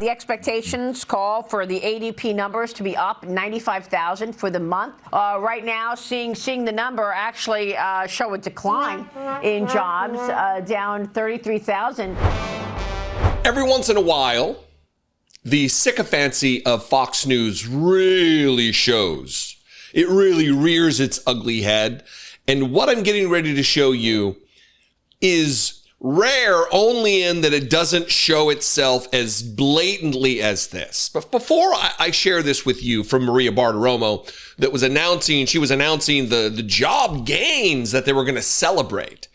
The expectations call for the ADP numbers to be up 95,000 for the month. Right now, seeing the number actually show a decline in jobs, down 33,000. Every once in a while, the sycophancy of Fox News really shows. It really rears its ugly head. And what I'm getting ready to show you is rare only in that it doesn't show itself as blatantly as this. But before I share this with you from Maria Bartiromo, she was announcing the job gains that they were going to celebrate.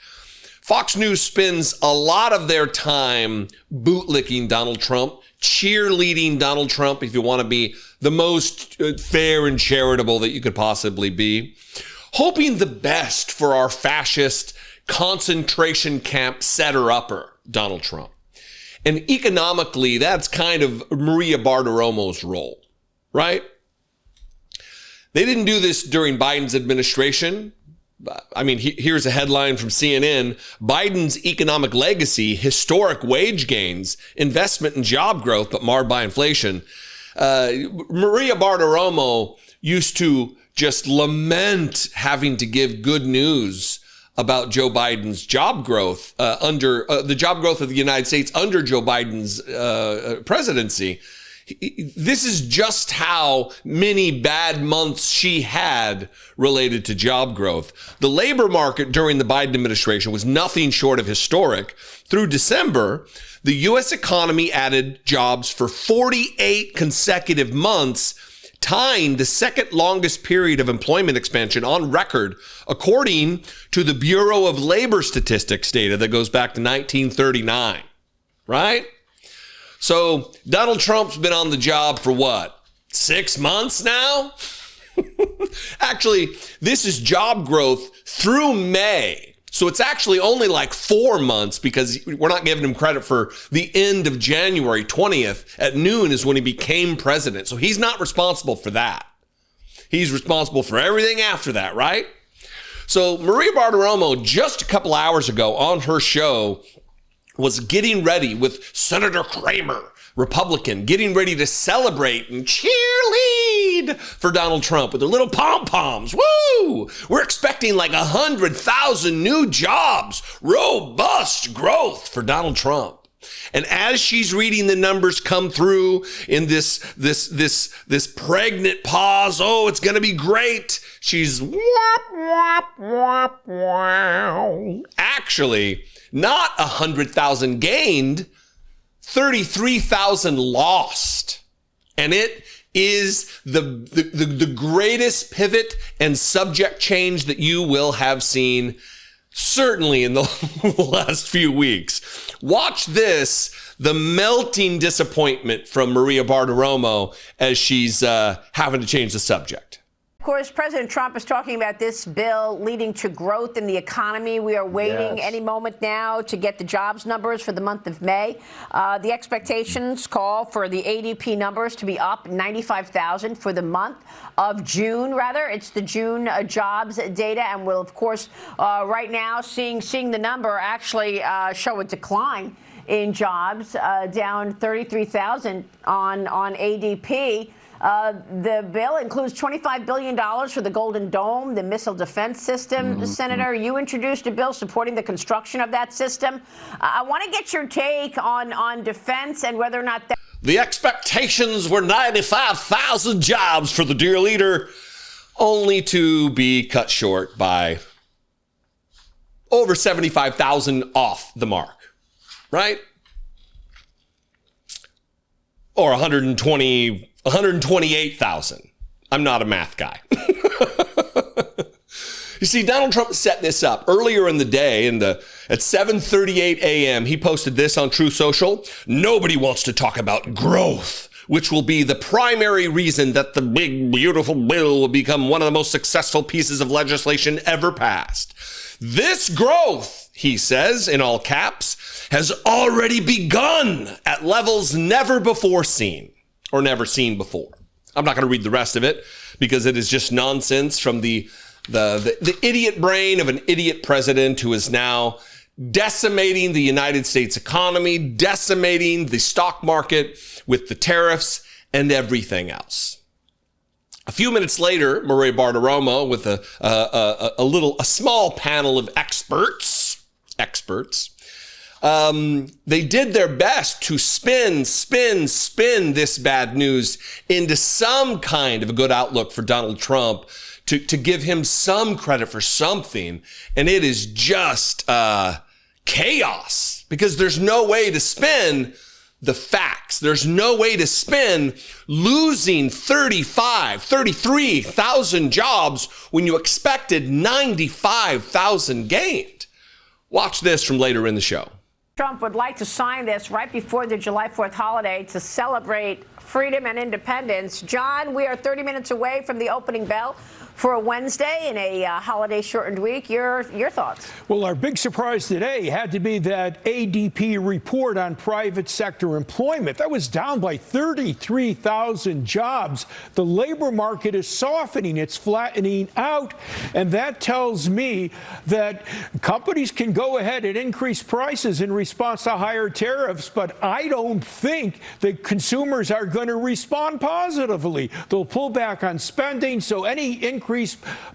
Fox News spends a lot of their time bootlicking Donald Trump, cheerleading Donald Trump, if you want to be the most fair and charitable that you could possibly be, hoping the best for our fascist concentration camp setter-upper, Donald Trump. And economically, that's kind of Maria Bartiromo's role, right? They didn't do this during Biden's administration. I mean, here's a headline from CNN. Biden's economic legacy, historic wage gains, investment and job growth, but marred by inflation. Maria Bartiromo used to just lament having to give good news about Joe Biden's job growth under the job growth of the United States under Joe Biden's presidency. This is just how many bad months she had related to job growth. The labor market during the Biden administration was nothing short of historic. Through December, the U.S. economy added jobs for 48 consecutive months, tying the second longest period of employment expansion on record, according to the Bureau of Labor Statistics data that goes back to 1939, right? So Donald Trump's been on the job for what, 6 months now? Actually, this is job growth through May. So it's actually only like 4 months because we're not giving him credit for the end of January 20th at noon is when he became president. So he's not responsible for that. He's responsible for everything after that, right? So Maria Bartiromo just a couple hours ago on her show was getting ready with Senator Kramer, Republican, getting ready to celebrate and cheerlead for Donald Trump with their little pom-poms. Woo! We're expecting like 100,000 new jobs, robust growth for Donald Trump. And as she's reading the numbers come through in this pregnant pause, oh, it's going to be great. She's actually not 100,000 gained, 33,000 lost. And it is the greatest pivot and subject change that you will have seen certainly in the last few weeks. Watch this, the melting disappointment from Maria Bartiromo as she's having to change the subject. Of course, President Trump is talking about this bill leading to growth in the economy. We are waiting any moment now to get the jobs numbers for the month of May. The expectations call for the ADP numbers to be up 95,000 for the month of June, rather. It's the June jobs data. And we'll, of course, right now, seeing the number actually show a decline in jobs, down 33,000 on ADP. The bill includes $25 billion for the Golden Dome, the missile defense system. Senator, you introduced a bill supporting the construction of that system. I want to get your take on defense and whether or not that. The expectations were 95,000 jobs for the dear leader, only to be cut short by over 75,000 off the mark, right? Or 128,000. I'm not a math guy. You see, Donald Trump set this up earlier in the day at 7:38 a.m. He posted this on Truth Social. Nobody wants to talk about growth, which will be the primary reason that the big, beautiful bill will become one of the most successful pieces of legislation ever passed. This growth, he says in all caps, has already begun at levels never before seen. Or never seen before. I'm not going to read the rest of it because it is just nonsense from the idiot brain of an idiot president who is now decimating the United States economy, decimating the stock market with the tariffs and everything else. A few minutes later, Maria Bartiromo with a small panel of experts, they did their best to spin this bad news into some kind of a good outlook for Donald Trump, to give him some credit for something. And it is just chaos, because there's no way to spin the facts. There's no way to spin losing 33,000 jobs when you expected 95,000 gained. Watch this from later in the show. Trump would like to sign this right before the July 4th holiday to celebrate freedom and independence. John, we are 30 minutes away from the opening bell for a Wednesday in a holiday-shortened week. Your thoughts? Well, our big surprise today had to be that ADP report on private sector employment. That was down by 33,000 jobs. The labor market is softening. It's flattening out. And that tells me that companies can go ahead and increase prices in response to higher tariffs, but I don't think that consumers are going to respond positively. They'll pull back on spending, so any increase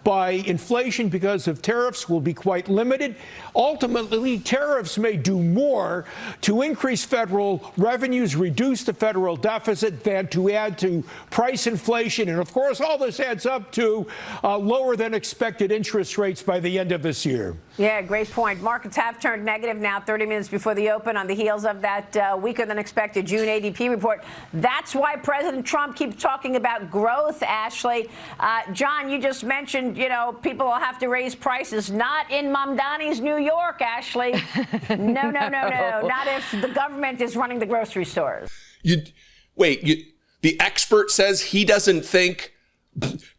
by inflation because of tariffs will be quite limited. Ultimately, tariffs may do more to increase federal revenues, reduce the federal deficit, than to add to price inflation. And of course, all this adds up to lower than expected interest rates by the end of this year. Yeah, great point. Markets have turned negative now 30 minutes before the open on the heels of that weaker than expected June ADP report. That's why President Trump keeps talking about growth, Ashley. John, you just mentioned, people will have to raise prices. Not in Mamdani's New York, Ashley. No. Not if the government is running the grocery stores. The expert says he doesn't think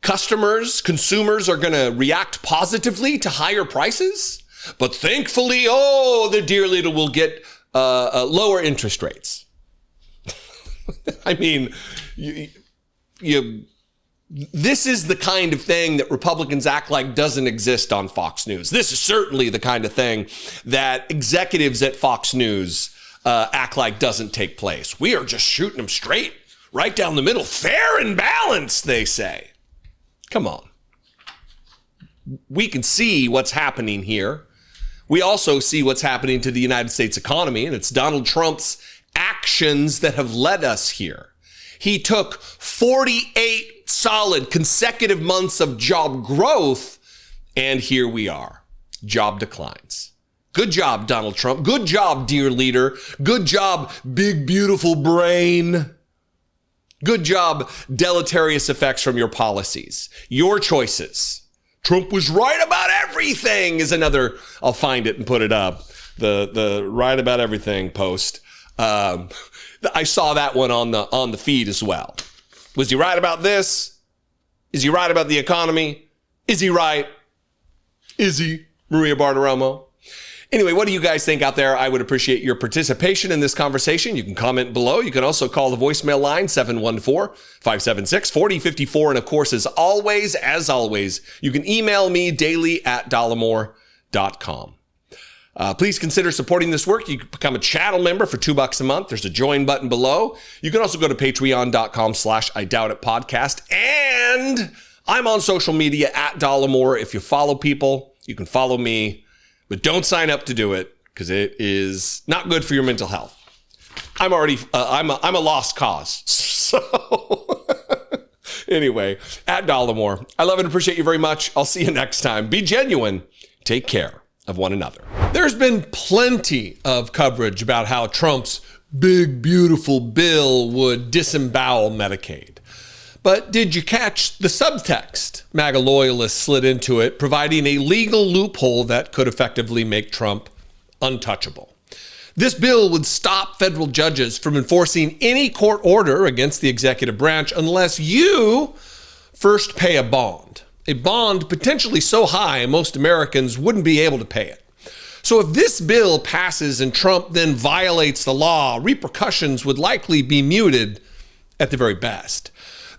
consumers are going to react positively to higher prices, but thankfully, the dear leader will get lower interest rates. I mean, this is the kind of thing that Republicans act like doesn't exist on Fox News. This is certainly the kind of thing that executives at Fox News act like doesn't take place. We are just shooting them straight, right down the middle, fair and balanced, they say. Come on. We can see what's happening here. We also see what's happening to the United States economy, and it's Donald Trump's actions that have led us here. He took 48 solid consecutive months of job growth, and here we are. Job declines. Good job, Donald Trump. Good job, dear leader. Good job, big, beautiful brain. Good job, deleterious effects from your policies. Your choices. Trump was right about everything is another, I'll find it and put it up. The right about everything post. I saw that one on the feed as well. Was he right about this? Is he right about the economy? Is he right? Is he, Maria Bartiromo? Anyway, what do you guys think out there? I would appreciate your participation in this conversation. You can comment below. You can also call the voicemail line, 714-576-4054. And of course, as always, you can email me daily at dollemore.com. Please consider supporting this work. You can become a channel member for $2 a month. There's a join button below. You can also go to patreon.com/IDoubtItPodcast. And I'm on social media at Dollemore. If you follow people, you can follow me. But don't sign up to do it, because it is not good for your mental health. I'm a lost cause. So anyway, at Dollemore, I love and appreciate you very much. I'll see you next time. Be genuine. Take care of one another. There's been plenty of coverage about how Trump's big, beautiful bill would disembowel Medicaid. But did you catch the subtext? MAGA loyalists slid into it, providing a legal loophole that could effectively make Trump untouchable. This bill would stop federal judges from enforcing any court order against the executive branch unless you first pay a bond potentially so high most Americans wouldn't be able to pay it. So if this bill passes and Trump then violates the law, repercussions would likely be muted at the very best.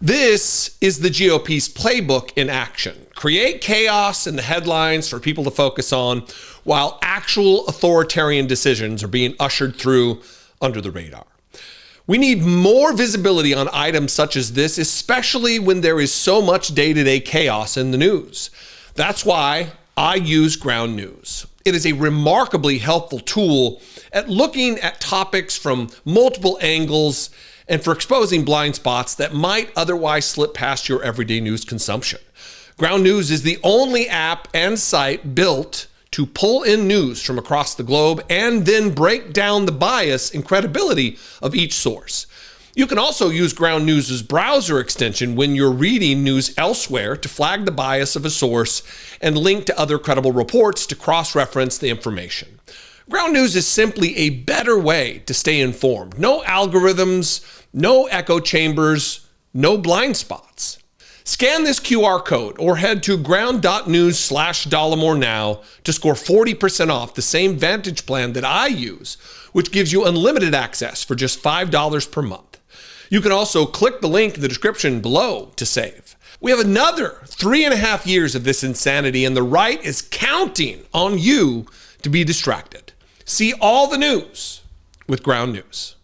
This is the GOP's playbook in action. Create chaos in the headlines for people to focus on, while actual authoritarian decisions are being ushered through under the radar. We need more visibility on items such as this, especially when there is so much day-to-day chaos in the news. That's why I use Ground News. It is a remarkably helpful tool at looking at topics from multiple angles and for exposing blind spots that might otherwise slip past your everyday news consumption. Ground News is the only app and site built to pull in news from across the globe and then break down the bias and credibility of each source. You can also use Ground News' browser extension when you're reading news elsewhere to flag the bias of a source and link to other credible reports to cross-reference the information. Ground News is simply a better way to stay informed. No algorithms, no echo chambers, no blind spots. Scan this QR code or head to ground.news/Dollemore now to score 40% off the same Vantage plan that I use, which gives you unlimited access for just $5 per month. You can also click the link in the description below to save. We have another 3.5 years of this insanity, and the right is counting on you to be distracted. See all the news with Ground News.